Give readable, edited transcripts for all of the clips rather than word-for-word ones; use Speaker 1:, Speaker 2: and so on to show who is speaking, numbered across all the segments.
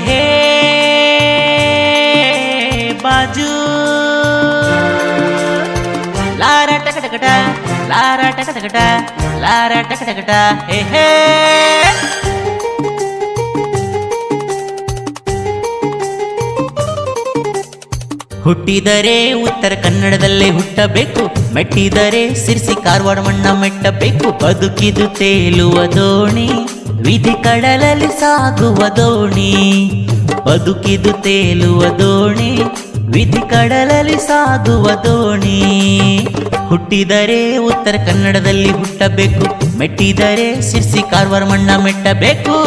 Speaker 1: ಹೇ ಬಾಜು ಲಾರ ಟಕಟಕಟ ಲಾರ ಟಕಟಕಟ ಲಾರ ಟಕಟಕಟ ಹೇ ಹುಟ್ಟಿದರೆ ಉತ್ತರ ಕನ್ನಡದಲ್ಲೇ ಹುಟ್ಟಬೇಕು, ಮೆಟ್ಟಿದರೆ ಸಿರ್ಸಿ ಕಾರವಾರ ಮಣ್ಣ ಮೆಟ್ಟಬೇಕು. ಬದುಕಿದು ತೇಲುವ ದೋಣಿ, ವಿಧಿ ಕಡಲಲ್ಲಿ ಸಾಗುವ ದೋಣಿ. ಬದುಕಿದು ತೇಲುವ ದೋಣಿ, ವಿಧಿ ಕಡಲಲ್ಲಿ ಸಾಗುವ ದೋಣಿ. ಹುಟ್ಟಿದರೆ ಉತ್ತರ ಕನ್ನಡದಲ್ಲಿ ಹುಟ್ಟಬೇಕು, ಮೆಟ್ಟಿದರೆ ಸಿರ್ಸಿ ಕಾರವಾರ ಮಣ್ಣ ಮೆಟ್ಟಬೇಕು.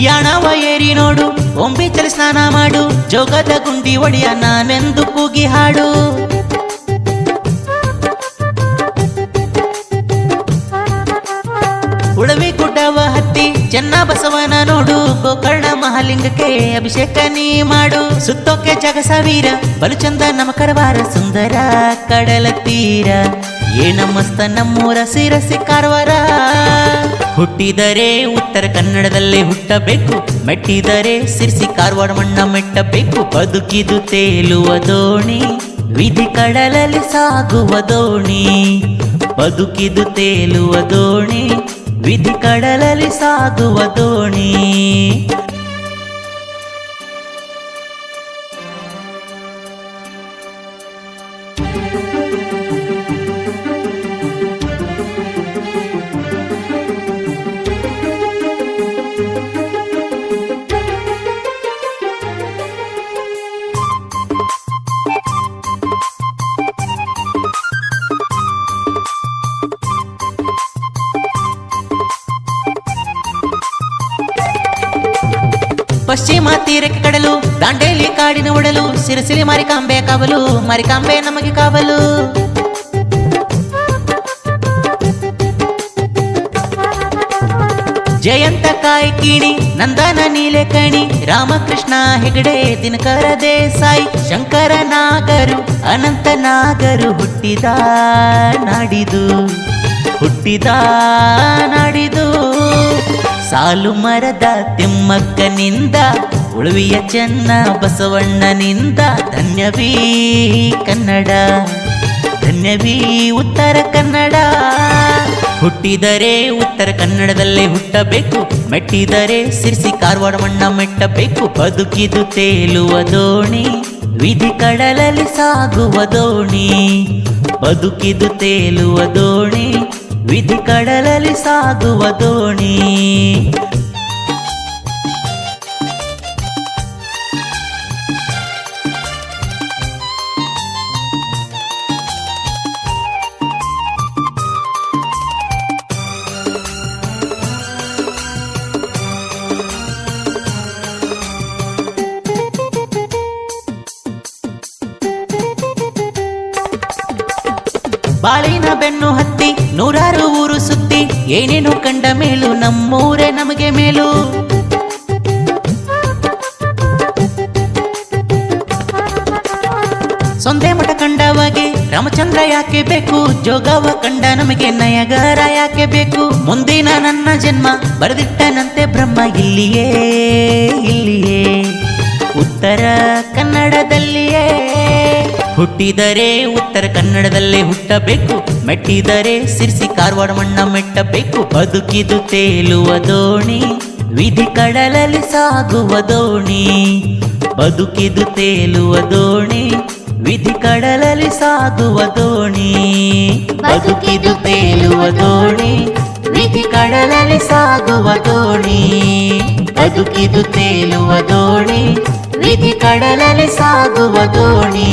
Speaker 1: ಯಾಣವ ಏರಿ ನೋಡು, ಒಂಬಿಚಲಿ ಸ್ನಾನ ಮಾಡು, ಜೋಗದ ಗುಂಡಿ ಒಡೆಯ ನಾನೆಂದು ಕೂಗಿ ಹಾಡು. ಉಳವಿ ಗುಡ್ಡವ ಹತ್ತಿ ಚೆನ್ನ ಬಸವನ ನೋಡು, ಗೋಕರ್ಣ ಮಹಾಲಿಂಗಕ್ಕೆ ಅಭಿಷೇಕ ನೀ ಮಾಡು. ಸುತ್ತೋಕೆ ಜಗ ಸಾವಿರ ಬಲು ಚಂದ ನಮ್ಮ ಕರವಾರ, ಸುಂದರ ಕಡಲ ತೀರ ಏನ ಮಸ್ತ ನಮ್ಮೂರ ಸಿರಸಿ ಕಾರವಾರ. ಹುಟ್ಟಿದರೆ ಉತ್ತರ ಕನ್ನಡದಲ್ಲೇ ಹುಟ್ಟಬೇಕು, ಮೆಟ್ಟಿದರೆ ಸಿರ್ಸಿ ಕಾರವಾರ ಮಣ್ಣ ಮೆಟ್ಟಬೇಕು. ಬದುಕಿದು ತೇಲುವ ದೋಣಿ, ವಿಧಿ ಕಡಲಲ್ಲಿ ಸಾಗುವ ದೋಣಿ. ಬದುಕಿದು ತೇಲುವ ದೋಣಿ, ವಿಧಿ ಕಡಲಲ್ಲಿ ಸಾಗುವ ದೋಣಿ. ಪಶ್ಚಿಮ ತೀರಕ್ಕೆ ಕಡಲು, ದಾಂಡೇಲಿ ಕಾಡಿನ ಒಡಲು, ಸಿರಸಿಲಿ ಮಾರಿಕಾಂಬೆ ಕಾವಲು, ಮಾರಿಕಾಂಬೆ ನಮಗೆ ಕಾವಲು. ಜಯಂತ ಕಾಯ್ಕಿಣಿ, ನಂದನ ನೀಲೆಕಣಿ, ರಾಮಕೃಷ್ಣ ಹೆಗಡೆ, ದಿನಕರ ದೇಸಾಯಿ, ಶಂಕರ ನಾಗರು, ಅನಂತ ನಾಗರು ಹುಟ್ಟಿದ ನಾಡಿದು, ಹುಟ್ಟಿದ ನಾಡಿದು. ಸಾಲು ಮರದ ತಿಮ್ಮಕ್ಕನಿಂದ, ಉಳುವಿಯ ಚೆನ್ನ ಬಸವಣ್ಣನಿಂದ, ಧನ್ಯವೀ ಕನ್ನಡ, ಧನ್ಯವೀ ಉತ್ತರ ಕನ್ನಡ. ಹುಟ್ಟಿದರೆ ಉತ್ತರ ಕನ್ನಡದಲ್ಲೇ ಹುಟ್ಟಬೇಕು, ಮೆಟ್ಟಿದರೆ ಸಿರ್ಸಿ ಕಾರವಾರ ಮಣ್ಣ ಮೆಟ್ಟಬೇಕು. ಬದುಕಿದು ತೇಲುವ ದೋಣಿ, ವಿಧಿ ಕಡಲಲ್ಲಿ ಸಾಗುವ ದೋಣಿ. ಬದುಕಿದು ತೇಲುವ ದೋಣಿ, ವಿಧಿ ಕಡಲಲ್ಲಿ ಸಾಗುವ ದೋಣಿ. ಬಾಳಿನ ಬೆನ್ನು ಹತ್ತಿ ನೂರಾರು ಊರು ಸುತ್ತಿ, ಏನೇನು ಕಂಡ ಮೇಲು ನಮ್ಮೂರೇ ನಮಗೆ ಮೇಲು. ಸೊಂದೆ ಮಠ ಕಂಡವಾಗೆ ರಾಮಚಂದ್ರ ಯಾಕೆ ಬೇಕು, ಜೋಗವ ಕಂಡ ನಮಗೆ ನಯಗರ ಯಾಕೆ ಬೇಕು. ಮುಂದಿನ ನನ್ನ ಜನ್ಮ ಬರೆದಿಟ್ಟನಂತೆ ಬ್ರಹ್ಮ, ಇಲ್ಲಿಯೇ ಇಲ್ಲಿಯೇ ಉತ್ತರ ಕನ್ನಡದಲ್ಲಿಯೇ. ಹುಟ್ಟಿದರೆ ಉತ್ತರ ಕನ್ನಡದಲ್ಲೇ ಹುಟ್ಟಬೇಕು, ಮೆಟ್ಟಿದರೆ ಸಿರ್ಸಿ ಕಾರವಾರ ಮಣ್ಣ ಮೆಟ್ಟಬೇಕು. ಬದುಕಿದು ತೇಲುವ ದೋಣಿ, ವಿಧಿ ಕಡಲಲ್ಲಿ ಸಾಗುವ ದೋಣಿ. ಬದುಕಿದು ತೇಲುವ ದೋಣಿ, ವಿಧಿ ಕಡಲಲ್ಲಿ ಸಾಗುವ ದೋಣಿ. ಬದುಕಿದು ತೇಲುವ ದೋಣಿ, ವಿಧಿ ಕಡಲಲ್ಲಿ ಸಾಗುವ ದೋಣಿ. ಬದುಕಿದು ತೇಲುವ ದೋಣಿ, ವಿಧಿ ಕಡಲಲ್ಲಿ ಸಾಗುವ ದೋಣಿ.